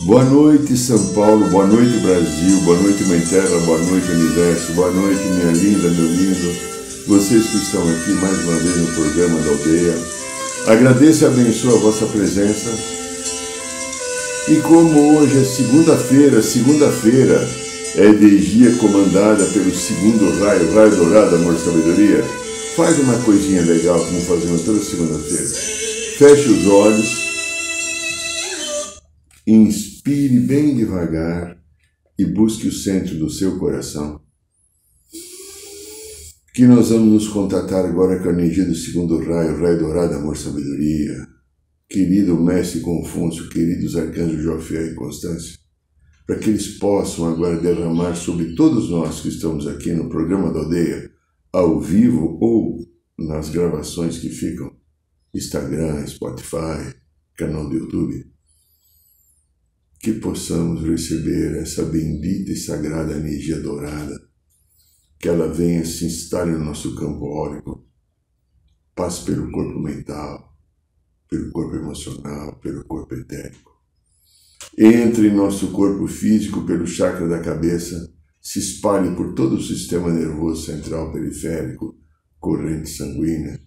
Boa noite, São Paulo, boa noite, Brasil, boa noite, Mãe Terra, boa noite, Universo, boa noite, minha linda, meu lindo, vocês que estão aqui mais uma vez no programa da Aldeia. Agradeço e abençoo a vossa presença. E como hoje é segunda-feira é energia comandada pelo segundo raio, raio dourado, amor e sabedoria, faz uma coisinha legal, como fazemos toda segunda-feira. Feche os olhos, inspire bem devagar e busque o centro do seu coração. Que nós vamos nos contatar agora com a energia do segundo raio, raio dourado, amor e sabedoria. Querido Mestre Confúcio, queridos arcanjos Jofiel e Constância, para que eles possam agora derramar sobre todos nós que estamos aqui no programa da Aldeia, ao vivo ou nas gravações que ficam, Instagram, Spotify, canal do YouTube, que possamos receber essa bendita e sagrada energia dourada, que ela venha se instale no nosso campo áurico, passe pelo corpo mental, pelo corpo emocional, pelo corpo etérico. Entre em nosso corpo físico pelo chakra da cabeça, se espalhe por todo o sistema nervoso central periférico, corrente sanguínea,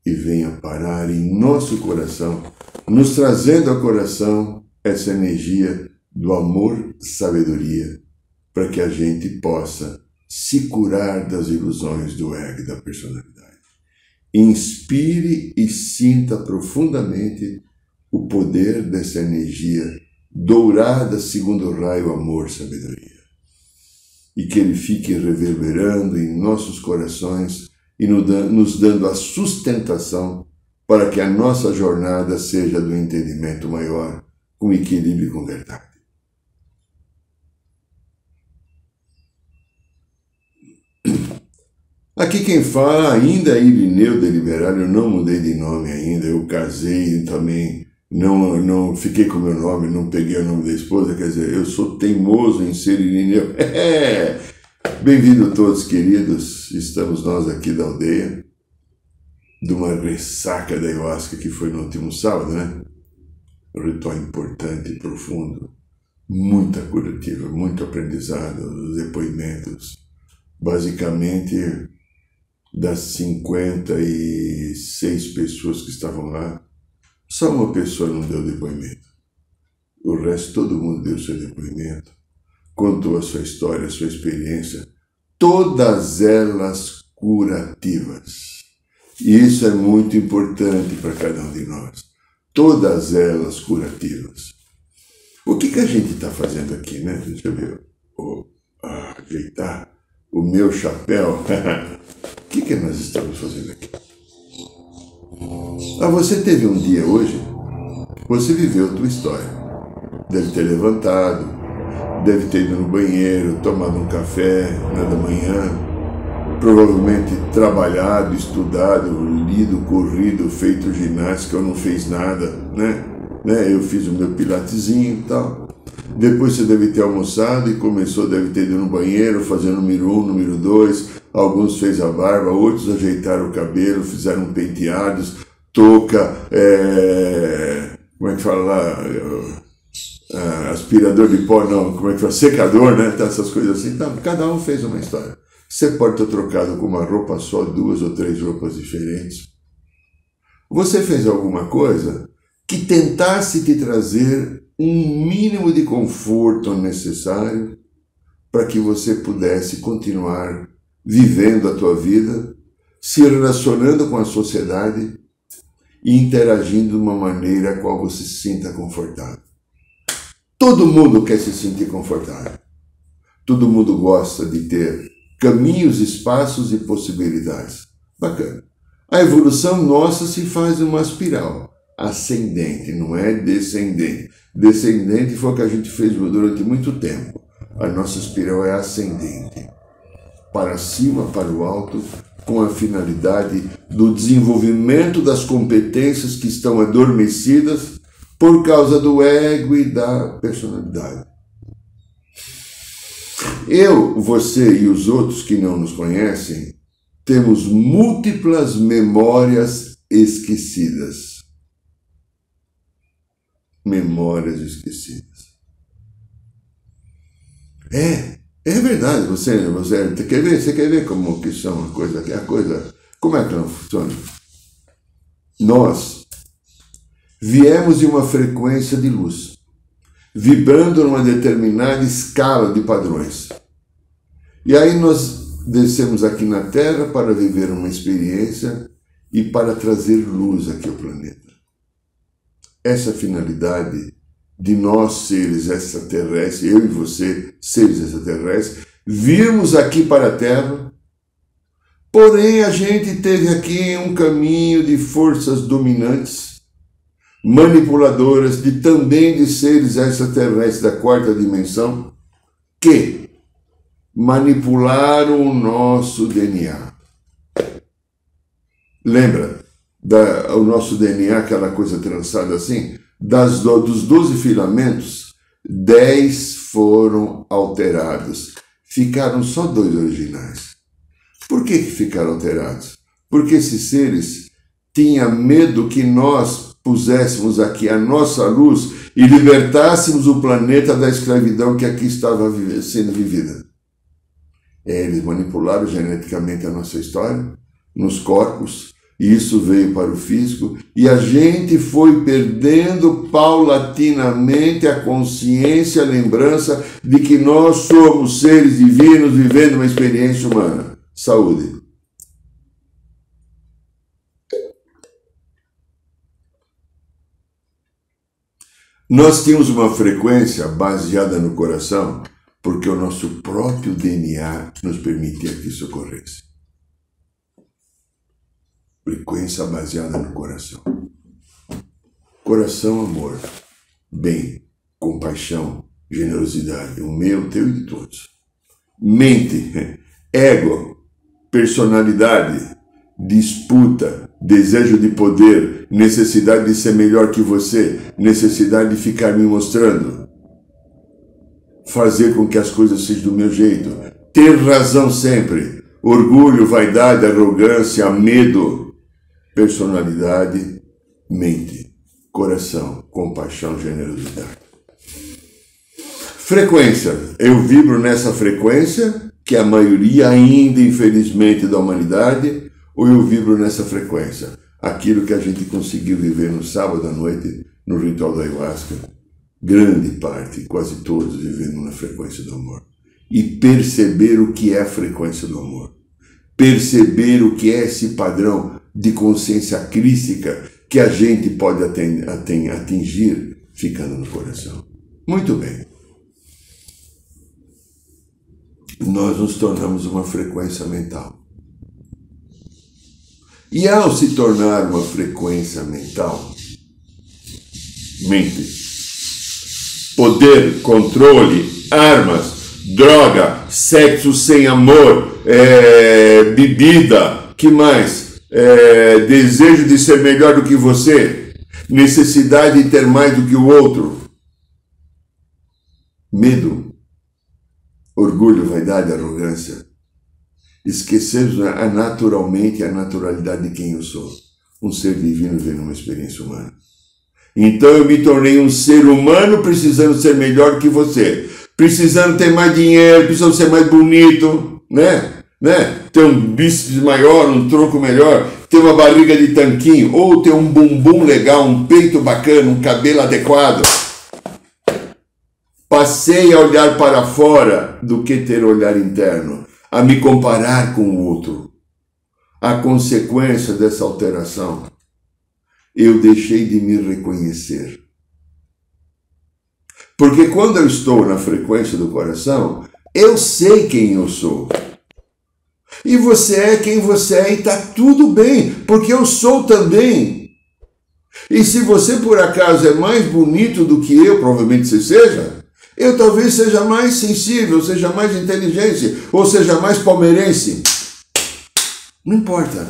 e venha parar em nosso coração, nos trazendo ao coração essa energia do amor e sabedoria, para que a gente possa se curar das ilusões do ego e da personalidade. Inspire e sinta profundamente o poder dessa energia dourada segundo o raio amor e sabedoria. E que ele fique reverberando em nossos corações e nos dando a sustentação para que a nossa jornada seja do entendimento maior, com equilíbrio e com verdade. Aqui quem fala ainda é Irineu de Liberal, eu não mudei de nome ainda, eu casei também, não fiquei com o meu nome, não peguei o nome da esposa, quer dizer, eu sou teimoso em ser Irineu. Bem-vindo todos, queridos, estamos nós aqui da Aldeia, de uma ressaca da ayahuasca que foi no último sábado, né? Um ritual importante e profundo, muita curativa, muito aprendizado, depoimentos, basicamente das 56 pessoas que estavam lá, só uma pessoa não deu depoimento. O resto, todo mundo deu seu depoimento, contou a sua história, a sua experiência, todas elas curativas. E isso é muito importante para cada um de nós. Todas elas curativas. O que a gente está fazendo aqui, né? Deixa eu ver. Ajeitar o meu chapéu. O que nós estamos fazendo aqui? Você teve um dia hoje, você viveu a tua história. Deve ter levantado, deve ter ido no banheiro, tomado um café da manhã, provavelmente trabalhado, estudado, lido, corrido, feito ginástica ou não fez nada, né? Eu fiz o meu pilatezinho e tal. Depois você deve ter almoçado e deve ter ido no banheiro, fazendo número 1, número 2, alguns fez a barba, outros ajeitaram o cabelo, fizeram penteados, touca, como é que fala lá, aspirador de pó, não, como é que fala, secador, né, essas coisas assim, então, cada um fez uma história. Você pode ter trocado com uma roupa só, 2 ou 3 roupas diferentes. Você fez alguma coisa que tentasse te trazer um mínimo de conforto necessário para que você pudesse continuar vivendo a tua vida, se relacionando com a sociedade e interagindo de uma maneira a qual você se sinta confortável. Todo mundo quer se sentir confortável. Todo mundo gosta de ter caminhos, espaços e possibilidades. Bacana. A evolução nossa se faz uma espiral ascendente, não é descendente. Descendente foi o que a gente fez durante muito tempo. A nossa espiral é ascendente. Para cima, para o alto, com a finalidade do desenvolvimento das competências que estão adormecidas por causa do ego e da personalidade. Eu, você e os outros que não nos conhecem, temos múltiplas memórias esquecidas. Memórias esquecidas. É verdade, você quer ver como que são a coisa, como é que não funciona? Nós viemos de uma frequência de luz, vibrando numa determinada escala de padrões. E aí nós descemos aqui na Terra para viver uma experiência e para trazer luz aqui ao planeta. Essa finalidade de nós, seres extraterrestres, eu e você, seres extraterrestres, virmos aqui para a Terra, porém a gente teve aqui um caminho de forças dominantes, manipuladoras, também de seres extraterrestres da quarta dimensão, que manipularam o nosso DNA. Lembra o nosso DNA, aquela coisa trançada assim? Dos 12 filamentos, 10 foram alterados. Ficaram só 2 originais. Por que ficaram alterados? Porque esses seres tinham medo que nós puséssemos aqui a nossa luz e libertássemos o planeta da escravidão que aqui estava sendo vivida. Eles manipularam geneticamente a nossa história, nos corpos, e isso veio para o físico, e a gente foi perdendo paulatinamente a consciência, a lembrança de que nós somos seres divinos vivendo uma experiência humana. Saúde. Nós tínhamos uma frequência baseada no coração, porque o nosso próprio DNA nos permitia que isso ocorresse. Frequência baseada no coração. Coração, amor, bem, compaixão, generosidade, o meu, o teu e de todos. Mente, ego, personalidade, disputa, desejo de poder, necessidade de ser melhor que você, necessidade de ficar me mostrando, fazer com que as coisas sejam do meu jeito, ter razão sempre, orgulho, vaidade, arrogância, medo, personalidade, mente, coração, compaixão, generosidade. Frequência. Eu vibro nessa frequência, que a maioria ainda, infelizmente, da humanidade, ou eu vibro nessa frequência? Aquilo que a gente conseguiu viver no sábado à noite, no ritual da ayahuasca, grande parte, quase todos, vivendo na frequência do amor. E perceber o que é a frequência do amor. Perceber o que é esse padrão de consciência crística que a gente pode atingir ficando no coração. Muito bem. Nós nos tornamos uma frequência mental. E ao se tornar uma frequência mental, mente, poder, controle, armas, droga, sexo sem amor, bebida, que mais? Desejo de ser melhor do que você, necessidade de ter mais do que o outro, medo, orgulho, vaidade, arrogância. Esquecemos naturalmente a naturalidade de quem eu sou, um ser divino vivendo uma experiência humana. Então eu me tornei um ser humano precisando ser melhor que você, precisando ter mais dinheiro, precisando ser mais bonito, né? Ter um bíceps maior, um tronco melhor, ter uma barriga de tanquinho, ou ter um bumbum legal, um peito bacana, um cabelo adequado. Passei a olhar para fora do que ter olhar interno, a me comparar com o outro. A consequência dessa alteração, eu deixei de me reconhecer. Porque quando eu estou na frequência do coração, eu sei quem eu sou. E você é quem você é e está tudo bem, porque eu sou também. E se você por acaso é mais bonito do que eu, provavelmente você seja, eu talvez seja mais sensível, seja mais inteligente, ou seja mais palmeirense. Não importa.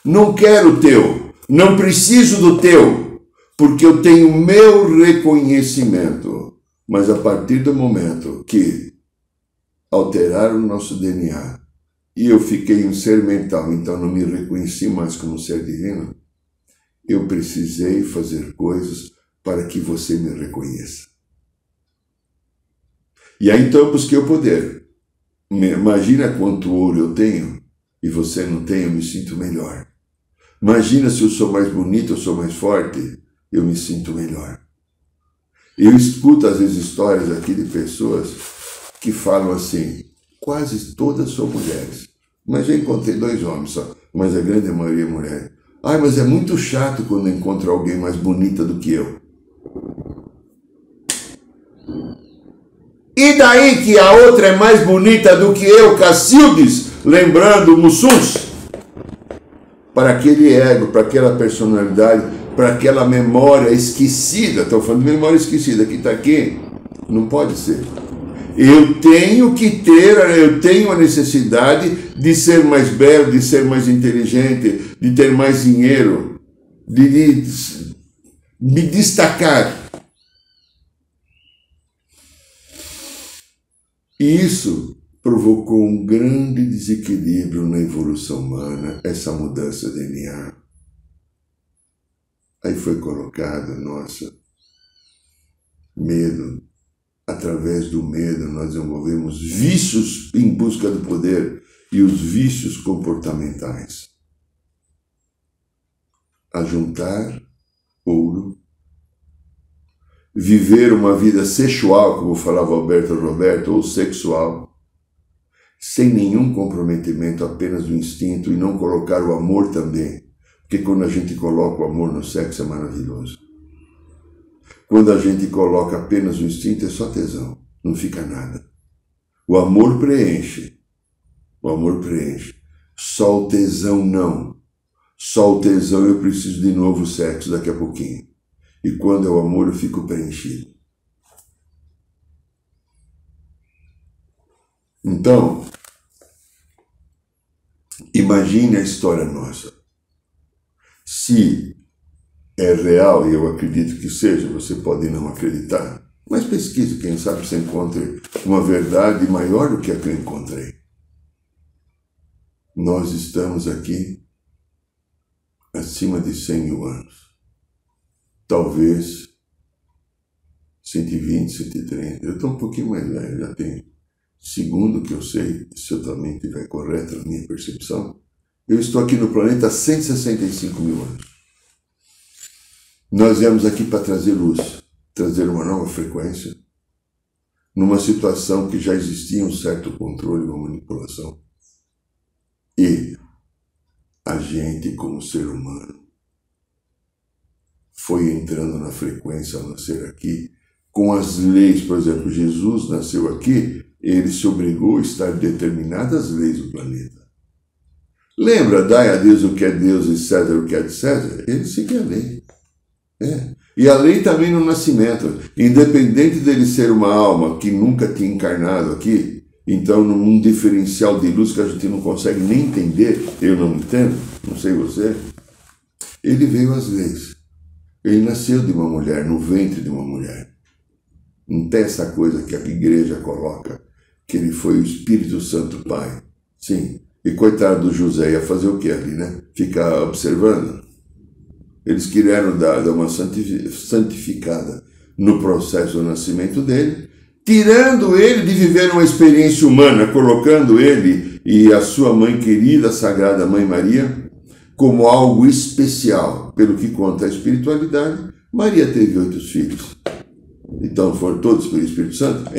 Não quero o teu. Não preciso do teu. Porque eu tenho meu reconhecimento. Mas a partir do momento que alteraram o nosso DNA e eu fiquei um ser mental, então não me reconheci mais como ser divino, eu precisei fazer coisas para que você me reconheça. E aí então eu busquei o poder. Imagina quanto ouro eu tenho e você não tem, eu me sinto melhor. Imagina se eu sou mais bonito, eu sou mais forte, eu me sinto melhor. Eu escuto às vezes histórias aqui de pessoas que falam assim, quase todas são mulheres. Mas já encontrei 2 homens só, mas a grande maioria é mulher. Ai, mas é muito chato quando eu encontro alguém mais bonita do que eu. E daí que a outra é mais bonita do que eu, Cacildes, lembrando Mussuns? Para aquele ego, para aquela personalidade, para aquela memória esquecida, estou falando de memória esquecida, que está aqui, não pode ser. Eu tenho a necessidade de ser mais belo, de ser mais inteligente, de ter mais dinheiro, de me destacar. E isso provocou um grande desequilíbrio na evolução humana, essa mudança de DNA. Aí foi colocado, medo. Através do medo nós desenvolvemos vícios em busca do poder e os vícios comportamentais. Ajuntar ouro, viver uma vida sexual, como falava Alberto Roberto, ou sexual, sem nenhum comprometimento, apenas do instinto, e não colocar o amor também. Porque quando a gente coloca o amor no sexo é maravilhoso. Quando a gente coloca apenas o instinto é só tesão, não fica nada. O amor preenche. O amor preenche. Só o tesão não. Só o tesão eu preciso de novo sexo daqui a pouquinho. E quando é o amor eu fico preenchido. Então, imagine a história nossa. Se é real, e eu acredito que seja, você pode não acreditar, mas pesquise, quem sabe você encontre uma verdade maior do que a que eu encontrei. Nós estamos aqui acima de 100 mil anos. Talvez 120, 130. Eu estou um pouquinho mais velho, já tenho. Segundo o que eu sei, se eu também estiver correto na minha percepção, eu estou aqui no planeta há 165 mil anos. Nós viemos aqui para trazer luz, trazer uma nova frequência, numa situação que já existia um certo controle, uma manipulação. E a gente, como ser humano, foi entrando na frequência ao nascer aqui, com as leis. Por exemplo, Jesus nasceu aqui, ele se obrigou a estar determinadas as leis do planeta. Lembra, dai a Deus o que é Deus e César o que é de César? Ele seguia a lei. E a lei também no nascimento, independente dele ser uma alma que nunca tinha encarnado aqui, então num diferencial de luz que a gente não consegue nem entender, eu não entendo, não sei você, ele veio às leis. Ele nasceu de uma mulher, no ventre de uma mulher. Não tem essa coisa que a igreja coloca, que ele foi o Espírito Santo Pai. Sim, e coitado do José, ia fazer o que ali, né? Ficar observando. Eles queriam dar uma santificada no processo do nascimento dele, tirando ele de viver uma experiência humana, colocando ele e a sua mãe querida, a Sagrada Mãe Maria, como algo especial. Pelo que conta a espiritualidade, Maria teve 8 filhos. Então foram todos pelo Espírito Santo?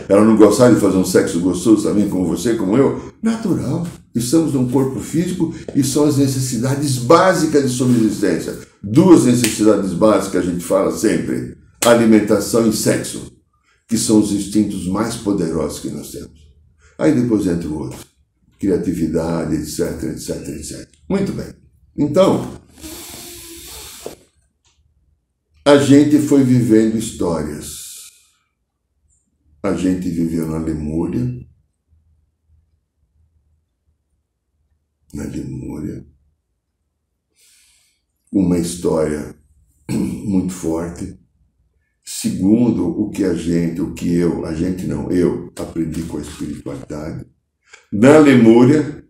Ela não gostava de fazer um sexo gostoso também, como você, como eu? Natural. Estamos num corpo físico e são as necessidades básicas de subsistência. 2 necessidades básicas a gente fala sempre: alimentação e sexo, que são os instintos mais poderosos que nós temos. Aí depois entra o outro: criatividade, etc, etc, etc. Muito bem. Então, a gente foi vivendo histórias. A gente viveu na Lemúria. na Lemúria, uma história muito forte, segundo eu aprendi com a espiritualidade. Na Lemúria,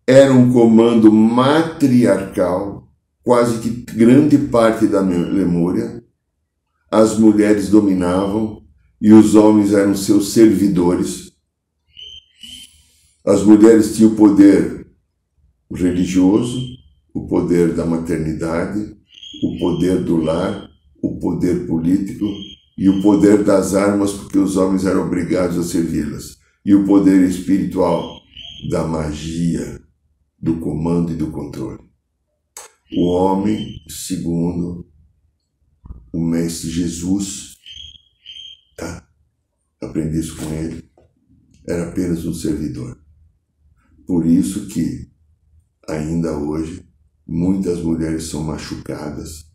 era um comando matriarcal, quase que grande parte da Lemúria, as mulheres dominavam e os homens eram seus servidores. As mulheres tinham o poder religioso, o poder da maternidade, o poder do lar, o poder político e o poder das armas, porque os homens eram obrigados a servi-las, e o poder espiritual da magia, do comando e do controle. O homem, segundo o Mestre Jesus, aprendi isso com ele, era apenas um servidor. Por isso que, ainda hoje, muitas mulheres são machucadas,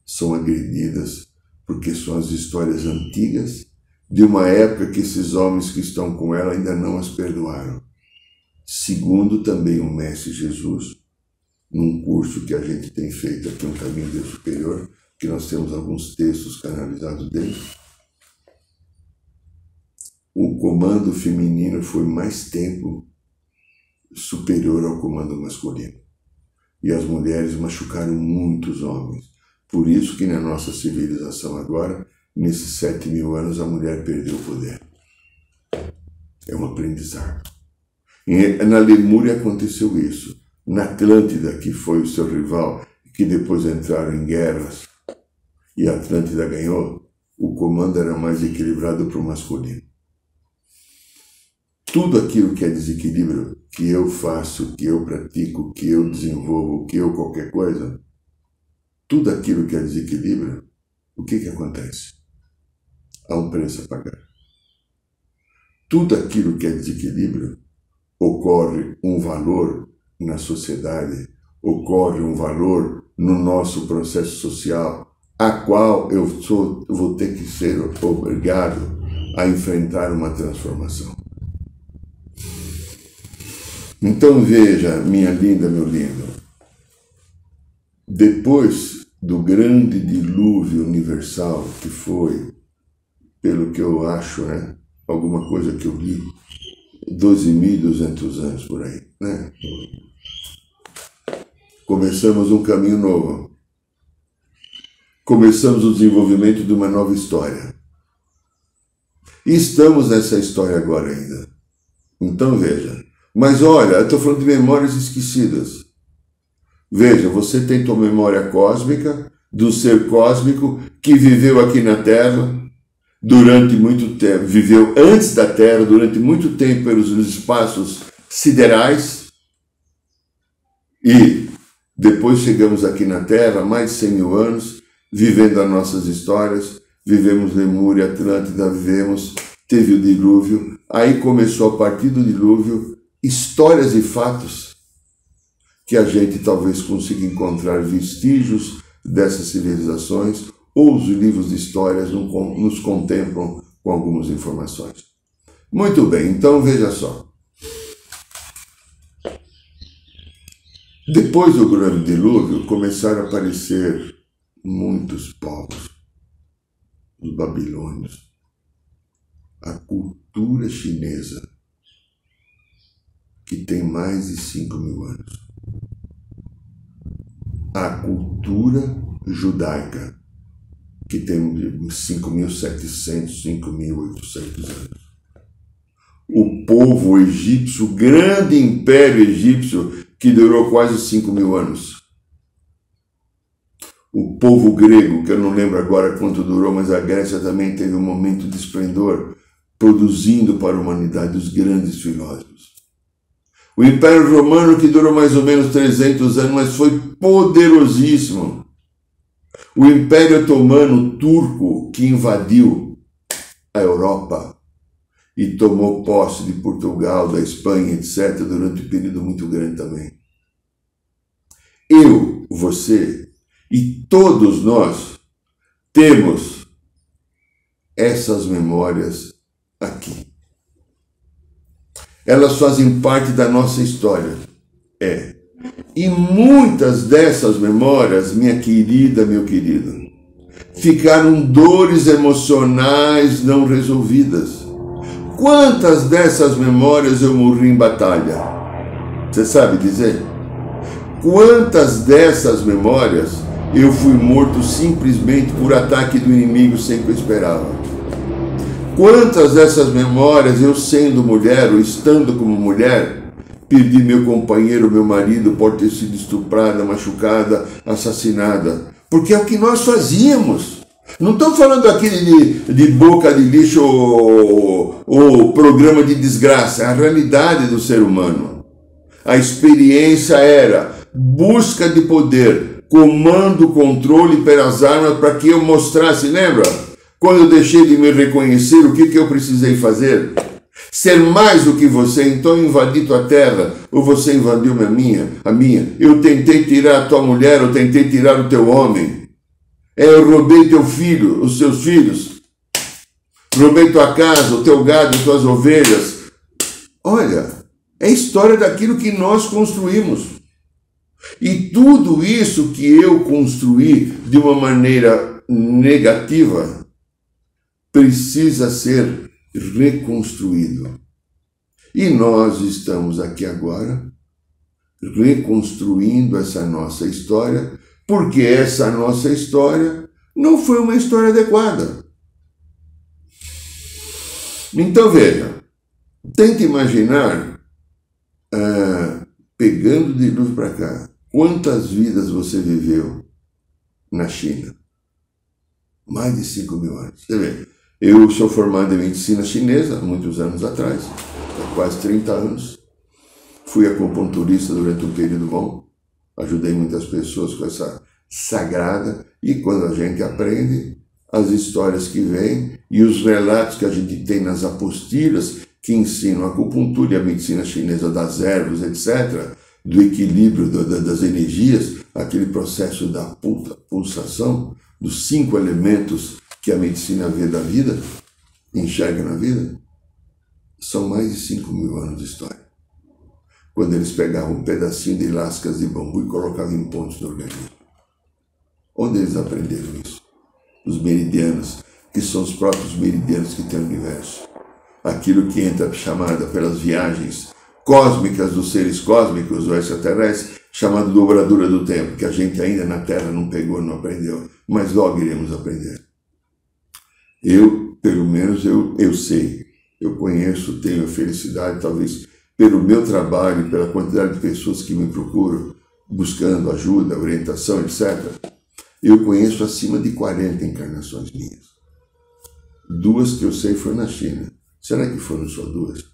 são agredidas, porque são as histórias antigas de uma época que esses homens que estão com ela ainda não as perdoaram. Segundo também o Mestre Jesus, num curso que a gente tem feito aqui, um Caminho de Deus Superior, que nós temos alguns textos canalizados dele, o comando feminino foi mais tempo superior ao comando masculino. E as mulheres machucaram muitos homens. Por isso que na nossa civilização agora, nesses 7.000 anos, a mulher perdeu o poder. É um aprendizado. Na Lemúria aconteceu isso. Na Atlântida, que foi o seu rival, que depois entraram em guerras, e a Atlântida ganhou, o comando era mais equilibrado para o masculino. Tudo aquilo que é desequilíbrio, que eu faço, que eu pratico, que eu desenvolvo, que eu qualquer coisa, tudo aquilo que é desequilíbrio, o que acontece? Há um preço a pagar. Tudo aquilo que é desequilíbrio, ocorre um valor na sociedade, ocorre um valor no nosso processo social, a qual eu vou ter que ser obrigado a enfrentar uma transformação. Então veja, minha linda, meu lindo, depois do grande dilúvio universal que foi, pelo que eu acho, alguma coisa que eu li, 12.200 anos por aí, Começamos um caminho novo. Começamos o desenvolvimento de uma nova história. E estamos nessa história agora ainda. Então veja. Mas olha, eu estou falando de memórias esquecidas. Veja, você tem tua memória cósmica, do ser cósmico que viveu aqui na Terra durante muito tempo, viveu antes da Terra, durante muito tempo pelos espaços siderais, e depois chegamos aqui na Terra, mais de 100.000 anos, vivendo as nossas histórias, vivemos Lemúria, Atlântida, teve o dilúvio, aí começou a partir do dilúvio, histórias e fatos que a gente talvez consiga encontrar vestígios dessas civilizações, ou os livros de histórias nos contemplam com algumas informações. Muito bem, então veja só. Depois do grande dilúvio, começaram a aparecer muitos povos, os babilônios, a cultura chinesa, que tem mais de 5.000 anos. A cultura judaica, que tem 5.700, 5.800 anos. O povo egípcio, o grande império egípcio, que durou quase 5.000 anos. O povo grego, que eu não lembro agora quanto durou, mas a Grécia também teve um momento de esplendor, produzindo para a humanidade os grandes filósofos. O Império Romano, que durou mais ou menos 300 anos, mas foi poderosíssimo. O Império Otomano turco, que invadiu a Europa e tomou posse de Portugal, da Espanha, etc., durante um período muito grande também. Eu, você e todos nós temos essas memórias aqui. Elas fazem parte da nossa história. É. E muitas dessas memórias, minha querida, meu querido, ficaram dores emocionais não resolvidas. Quantas dessas memórias eu morri em batalha? Você sabe dizer? Quantas dessas memórias eu fui morto simplesmente por ataque do inimigo sem que eu esperava? Quantas dessas memórias eu, sendo mulher ou estando como mulher, perdi meu companheiro, meu marido, pode ter sido estuprada, machucada, assassinada? Porque é o que nós fazíamos. Não estou falando aqui de boca de lixo ou programa de desgraça, é a realidade do ser humano. A experiência era busca de poder, comando, controle pelas armas para que eu mostrasse, lembra? Quando eu deixei de me reconhecer, o que eu precisei fazer? Ser mais do que você, então eu invadi tua terra, ou você invadiu a minha. Eu tentei tirar a tua mulher, eu tentei tirar o teu homem. Eu roubei teu filho, os seus filhos. Roubei tua casa, o teu gado, as tuas ovelhas. Olha, é a história daquilo que nós construímos. E tudo isso que eu construí de uma maneira negativa precisa ser reconstruído. E nós estamos aqui agora reconstruindo essa nossa história, porque essa nossa história não foi uma história adequada. Então veja, tente imaginar, pegando de luz para cá, quantas vidas você viveu na China? Mais de 5.000 anos. Você vê, eu sou formado em medicina chinesa, há muitos anos atrás, há quase 30 anos. Fui acupunturista durante um período bom, ajudei muitas pessoas com essa sagrada, e quando a gente aprende, as histórias que vêm e os relatos que a gente tem nas apostilas que ensinam a acupuntura e a medicina chinesa das ervas, etc., do equilíbrio das energias, aquele processo da pulsação, dos 5 elementos que a medicina vê da vida, enxerga na vida, são mais de 5.000 anos de história. Quando eles pegavam um pedacinho de lascas de bambu e colocavam em pontos no organismo. Onde eles aprenderam isso? Os meridianos, que são os próprios meridianos que tem o universo. Aquilo que entra chamada pelas viagens cósmicas dos seres cósmicos ou extraterrestres, chamado dobradura do tempo, que a gente ainda na Terra não pegou, não aprendeu, mas logo iremos aprender. Eu, pelo menos, eu sei, eu conheço, tenho a felicidade, talvez pelo meu trabalho, pela quantidade de pessoas que me procuram, buscando ajuda, orientação, etc., eu conheço acima de 40 encarnações minhas. 2 que eu sei foram na China. Será que foram só 2?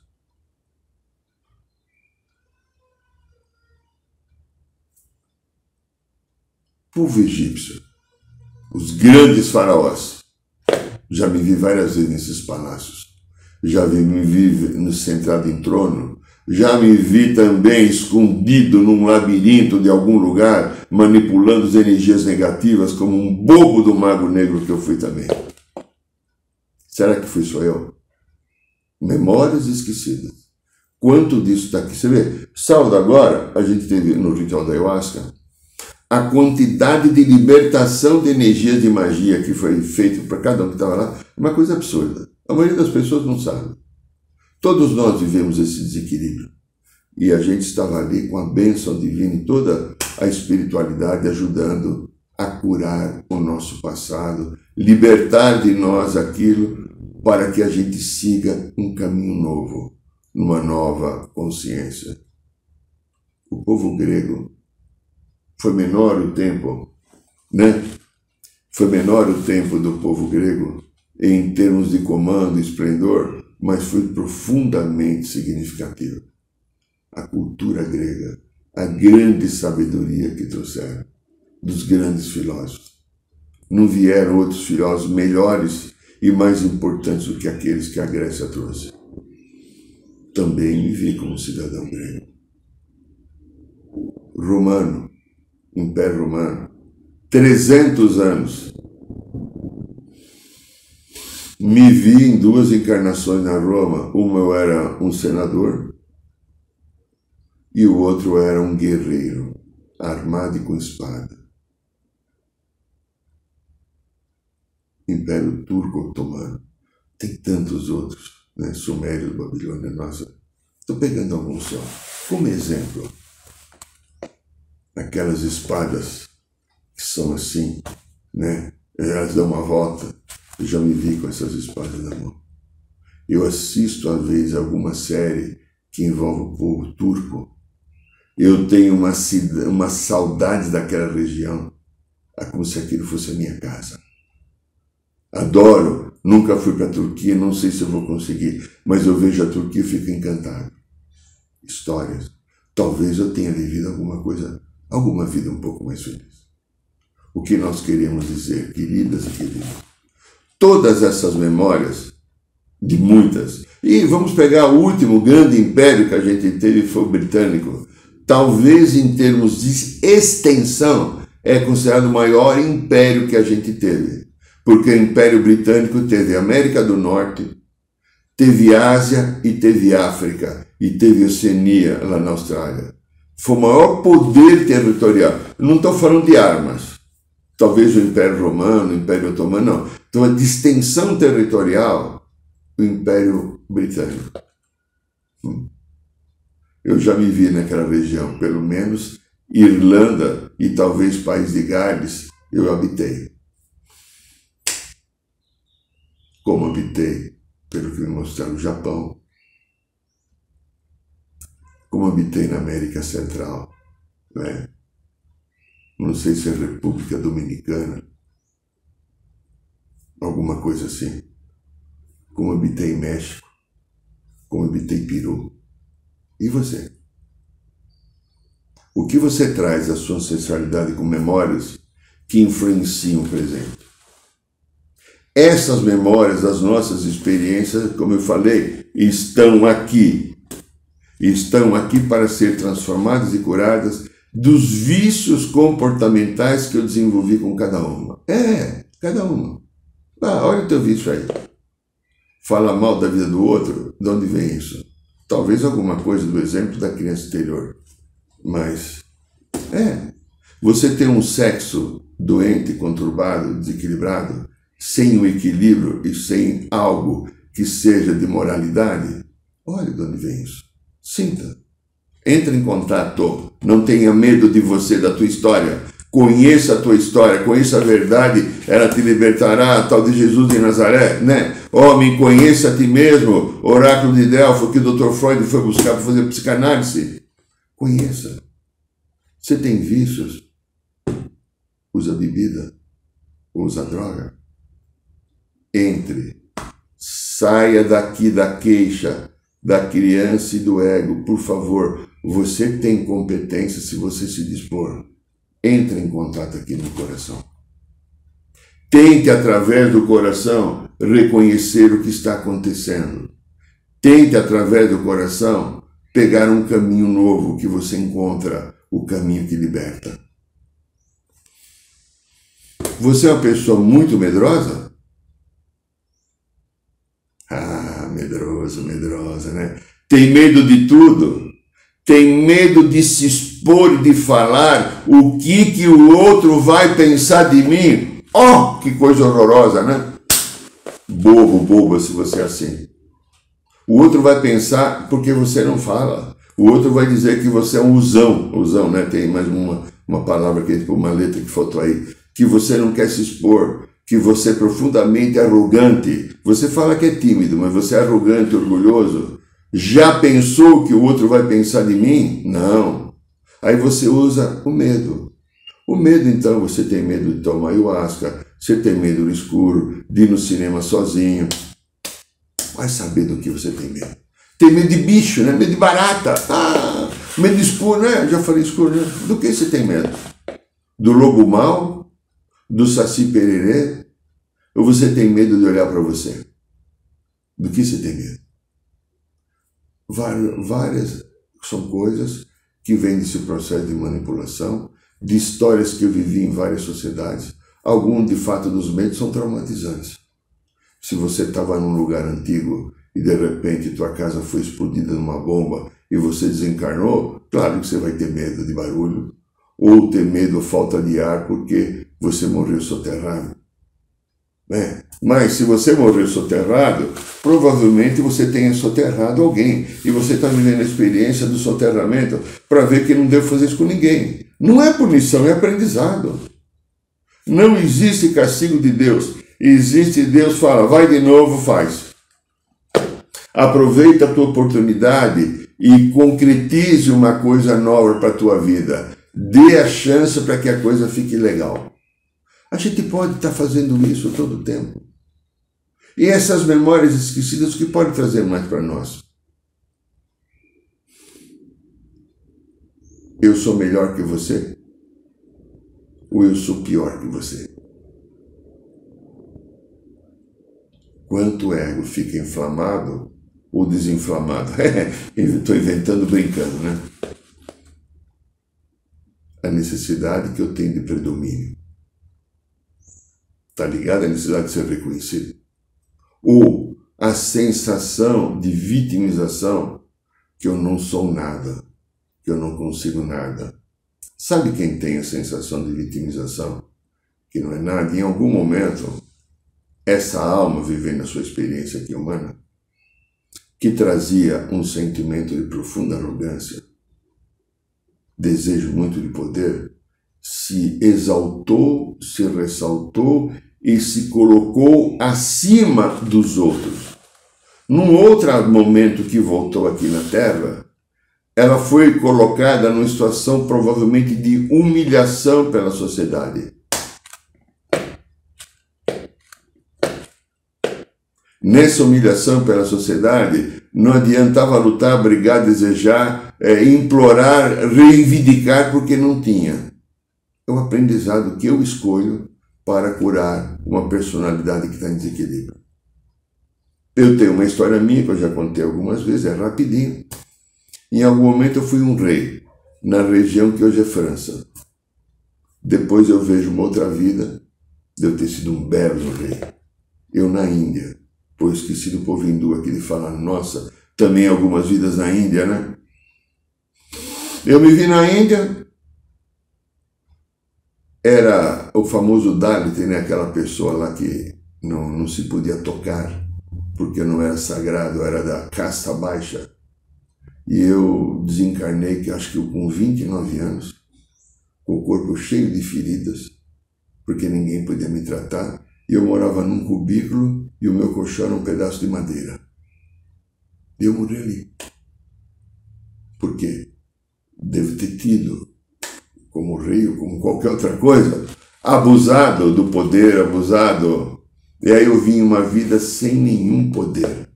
Povo egípcio, os grandes faraós. Já me vi várias vezes nesses palácios. Já me vi sentado em trono. Já me vi também escondido num labirinto de algum lugar, manipulando as energias negativas, como um bobo do mago negro que eu fui também. Será que fui só eu? Memórias esquecidas. Quanto disso está aqui? Você vê, sábado agora, a gente teve no ritual da Ayahuasca, a quantidade de libertação de energia de magia que foi feita para cada um que estava lá, é uma coisa absurda. A maioria das pessoas não sabe. Todos nós vivemos esse desequilíbrio. E a gente estava ali com a bênção divina e toda a espiritualidade ajudando a curar o nosso passado, libertar de nós aquilo para que a gente siga um caminho novo, numa nova consciência. O povo grego foi menor o tempo, né? Foi menor o tempo do povo grego em termos de comando e esplendor, mas foi profundamente significativo. A cultura grega, a grande sabedoria que trouxeram dos grandes filósofos. Não vieram outros filósofos melhores e mais importantes do que aqueles que a Grécia trouxe. Também me vi como cidadão grego. Romano, Império Romano, 300 anos. Me vi em 2 encarnações na Roma. Uma eu era um senador e o outro era um guerreiro, armado e com espada. Império Turco-Otomano. Tem tantos outros, né? Sumério, Babilônia, nossa. Estou pegando alguns só. Como exemplo, aquelas espadas que são assim, né? Elas dão uma volta. Eu já me vi com essas espadas na mão. Eu assisto, às vezes, alguma série que envolve o povo turco. Eu tenho uma saudade daquela região. É como se aquilo fosse a minha casa. Adoro. Nunca fui para a Turquia, não sei se eu vou conseguir. Mas eu vejo a Turquia e fico encantado. Histórias. Talvez eu tenha vivido alguma vida um pouco mais feliz. O que nós queremos dizer, queridas e queridos? Todas essas memórias, de muitas, e vamos pegar o último grande império que a gente teve, foi o britânico. Talvez em termos de extensão, é considerado o maior império que a gente teve. Porque o Império Britânico teve América do Norte, teve Ásia e teve África, e teve Oceania lá na Austrália. Foi o maior poder territorial. Eu não estou falando de armas. Talvez o Império Romano, o Império Otomano, não. Então, de extensão territorial, o Império Britânico. Eu já me vi naquela região, pelo menos Irlanda e talvez País de Gales, eu habitei. Como habitei, pelo que me mostraram, o Japão. Como habitei na América Central, né? Não sei se é República Dominicana, alguma coisa assim. Como habitei México, como habitei Peru. E você? O que você traz da sua ancestralidade com memórias que influenciam o presente? Essas memórias das nossas experiências, como eu falei, estão aqui. Estão aqui para ser transformadas e curadas dos vícios comportamentais que eu desenvolvi com cada uma. Cada uma. Olha o teu vício aí. Fala mal da vida do outro, de onde vem isso? Talvez alguma coisa do exemplo da criança interior. Mas, você tem um sexo doente, conturbado, desequilibrado, sem o equilíbrio e sem algo que seja de moralidade, olha de onde vem isso. Sinta. Entre em contato. Não tenha medo de você, da tua história. Conheça a tua história, conheça a verdade, ela te libertará, tal de Jesus de Nazaré, né? Homem, conheça a ti mesmo, oráculo de Delfo, que o Dr. Freud foi buscar para fazer psicanálise. Conheça. Você tem vícios? Usa bebida? Usa droga? Entre. Saia daqui da queixa, da criança e do ego. Por favor, você tem competência se você se dispor. Entre em contato aqui no coração. Tente, através do coração, reconhecer o que está acontecendo. Tente, através do coração, pegar um caminho novo que você encontra, o caminho que liberta. Você é uma pessoa muito medrosa? Medrosa, né? Tem medo de tudo. Tem medo de se expor e de falar o que o outro vai pensar de mim. Oh, que coisa horrorosa, né? Boba se você é assim. O outro vai pensar porque você não fala. O outro vai dizer que você é um usão, né? Tem mais uma palavra, uma letra que faltou aí. Que você não quer se expor, que você é profundamente arrogante. Você fala que é tímido, mas você é arrogante, orgulhoso. Já pensou que o outro vai pensar de mim? Não. Aí você usa o medo. O medo, então, você tem medo de tomar ayahuasca, você tem medo do escuro, de ir no cinema sozinho. Vai saber do que você tem medo. Tem medo de bicho, né? Medo de barata. Medo de escuro, né? Já falei escuro, né? Do que você tem medo? Do lobo mau? Do saci pererê? Ou você tem medo de olhar para você? Do que você tem medo? Várias são coisas que vêm desse processo de manipulação, de histórias que eu vivi em várias sociedades. Alguns, de fato, dos medos são traumatizantes. Se você estava num lugar antigo e, de repente, tua casa foi explodida numa bomba e você desencarnou, claro que você vai ter medo de barulho, ou ter medo ou falta de ar porque você morreu soterrado. Mas se você morreu soterrado, provavelmente você tenha soterrado alguém. E você está vivendo a experiência do soterramento para ver que não deve fazer isso com ninguém. Não é punição, é aprendizado. Não existe castigo de Deus. Existe Deus fala, vai de novo, faz. Aproveita a tua oportunidade e concretize uma coisa nova para a tua vida. Dê a chance para que a coisa fique legal. A gente pode estar fazendo isso todo o tempo. E essas memórias esquecidas, o que pode trazer mais para nós? Eu sou melhor que você? Ou eu sou pior que você? Quanto ego fica inflamado ou desinflamado? Estou inventando brincando, né? A necessidade que eu tenho de predomínio. Está ligado à necessidade de ser reconhecido? Ou a sensação de vitimização que eu não sou nada, que eu não consigo nada. Sabe quem tem a sensação de vitimização? Que não é nada. Em algum momento, essa alma vivendo a sua experiência aqui humana, que trazia um sentimento de profunda arrogância, desejo muito de poder, se exaltou, se ressaltou e se colocou acima dos outros. Num outro momento que voltou aqui na Terra, ela foi colocada numa situação provavelmente de humilhação pela sociedade. Nessa humilhação pela sociedade, não adiantava lutar, brigar, desejar, implorar, reivindicar, porque não tinha. É um aprendizado que eu escolho para curar uma personalidade que está em desequilíbrio. Eu tenho uma história minha, que eu já contei algumas vezes, é rapidinho. Em algum momento eu fui um rei, na região que hoje é França. Depois eu vejo uma outra vida de eu ter sido um belo rei. Eu na Índia, pô, esqueci do povo hindu aqui de falar, nossa, também algumas vidas na Índia, né? Eu me vi na Índia, era o famoso Dalit, né? Aquela pessoa lá que não se podia tocar, porque não era sagrado, era da casta baixa. E eu desencarnei, que acho que eu com 29 anos, com o corpo cheio de feridas, porque ninguém podia me tratar, e eu morava num cubículo e o meu colchão era um pedaço de madeira. E eu morri ali. Por quê? Devo ter tido, como rei ou como qualquer outra coisa, abusado do poder, abusado. E aí eu vim uma vida sem nenhum poder,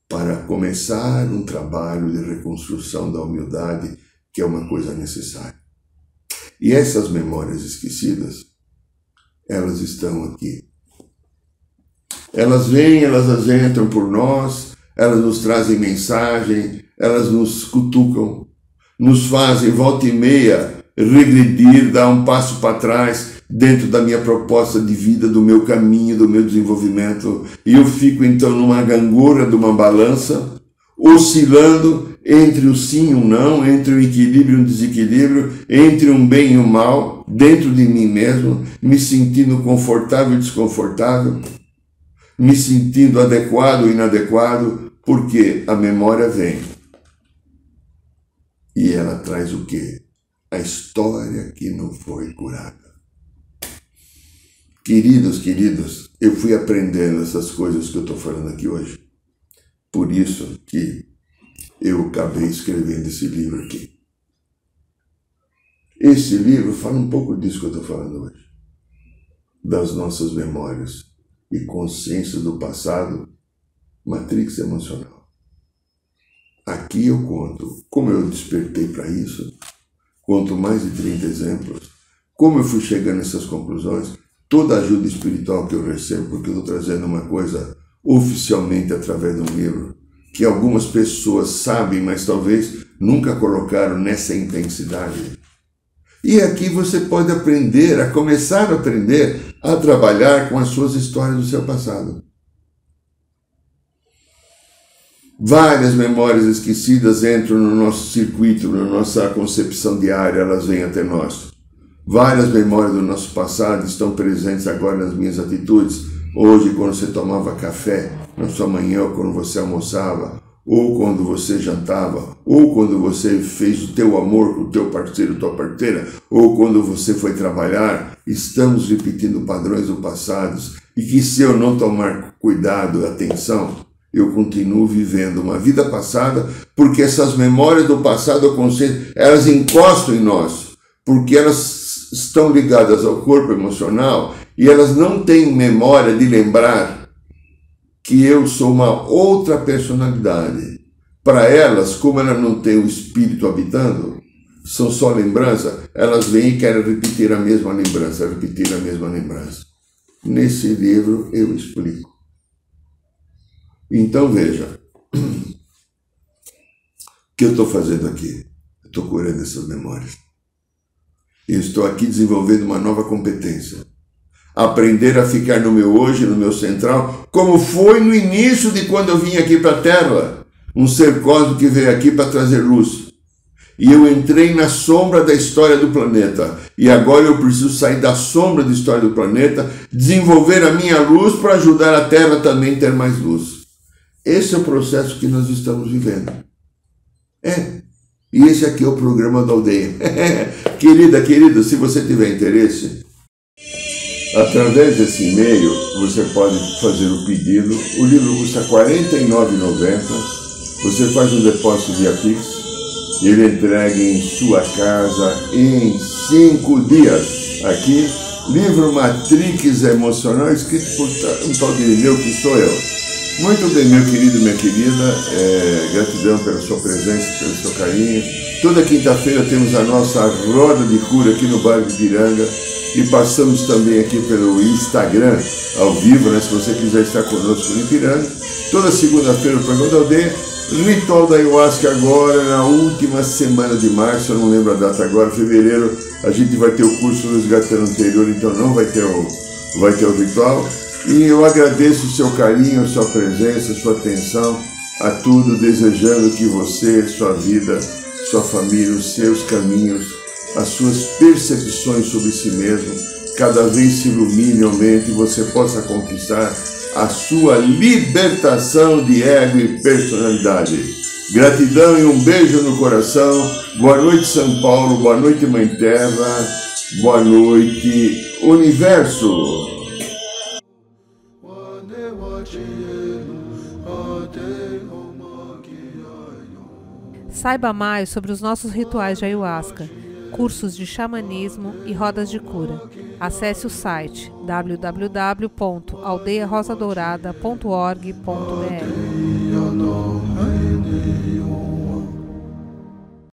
para começar um trabalho de reconstrução da humildade, que é uma coisa necessária. E essas memórias esquecidas, elas estão aqui. Elas vêm, elas entram por nós, elas nos trazem mensagem, elas nos cutucam, nos fazem, volta e meia, regredir, dar um passo para trás, dentro da minha proposta de vida, do meu caminho, do meu desenvolvimento. E eu fico então numa gangorra de uma balança, oscilando entre o sim e o não, entre o equilíbrio e o desequilíbrio, entre um bem e o mal, dentro de mim mesmo, me sentindo confortável e desconfortável, me sentindo adequado ou inadequado, porque a memória vem. E ela traz o quê? A história que não foi curada. Queridos, eu fui aprendendo essas coisas que eu estou falando aqui hoje. Por isso que eu acabei escrevendo esse livro aqui. Esse livro fala um pouco disso que eu estou falando hoje. Das nossas memórias e consciências do passado, matrix emocional. Aqui eu conto como eu despertei para isso, conto mais de 30 exemplos, como eu fui chegando nessas conclusões, toda a ajuda espiritual que eu recebo, porque eu estou trazendo uma coisa oficialmente através de um livro, que algumas pessoas sabem, mas talvez nunca colocaram nessa intensidade. E aqui você pode aprender, a começar a aprender a trabalhar com as suas histórias do seu passado. Várias memórias esquecidas entram no nosso circuito, na nossa concepção diária, elas vêm até nós. Várias memórias do nosso passado estão presentes agora nas minhas atitudes. Hoje, quando você tomava café, na sua manhã, ou quando você almoçava, ou quando você jantava, ou quando você fez o teu amor com o teu parceiro, tua parceira, ou quando você foi trabalhar, estamos repetindo padrões do passado. E que se eu não tomar cuidado, atenção, eu continuo vivendo uma vida passada, porque essas memórias do passado, elas encostam em nós, porque elas estão ligadas ao corpo emocional e elas não têm memória de lembrar que eu sou uma outra personalidade. Para elas, como ela não tem o espírito habitando, são só lembrança, elas vêm e querem repetir a mesma lembrança, Nesse livro eu explico. Então veja, o que eu estou fazendo aqui? Eu estou curando essas memórias. Eu estou aqui desenvolvendo uma nova competência. Aprender a ficar no meu hoje, no meu central, como foi no início de quando eu vim aqui para a Terra. Um ser cósmico que veio aqui para trazer luz. E eu entrei na sombra da história do planeta. E agora eu preciso sair da sombra da história do planeta, desenvolver a minha luz para ajudar a Terra também a ter mais luz. Esse é o processo que nós estamos vivendo. E esse aqui é o programa da aldeia. Querida, se você tiver interesse, através desse e-mail, você pode fazer o pedido. O livro custa R$ 49,90. Você faz um depósito via Pix. Ele entrega em sua casa em 5 dias. Aqui, livro Matrix Emocional, escrito por um tal de Irineu, que sou eu. Muito bem, meu querido, minha querida, gratidão pela sua presença, pelo seu carinho. Toda quinta-feira temos a nossa roda de cura aqui no bairro de Ipiranga e passamos também aqui pelo Instagram, ao vivo, né, se você quiser estar conosco no Ipiranga. Toda segunda-feira o programa da aldeia. Ritual da Ayahuasca agora, na última semana de março, eu não lembro a data agora, fevereiro, a gente vai ter o curso do resgate anterior, então não vai ter o ritual. E eu agradeço o seu carinho, a sua presença, a sua atenção a tudo, desejando que você, sua vida, sua família, os seus caminhos, as suas percepções sobre si mesmo, cada vez se ilumine, aumente e você possa conquistar a sua libertação de ego e personalidade. Gratidão e um beijo no coração. Boa noite, São Paulo. Boa noite, Mãe Terra. Boa noite, Universo. Saiba mais sobre os nossos rituais de Ayahuasca, cursos de xamanismo e rodas de cura. Acesse o site www.aldeiarosadourada.org.br.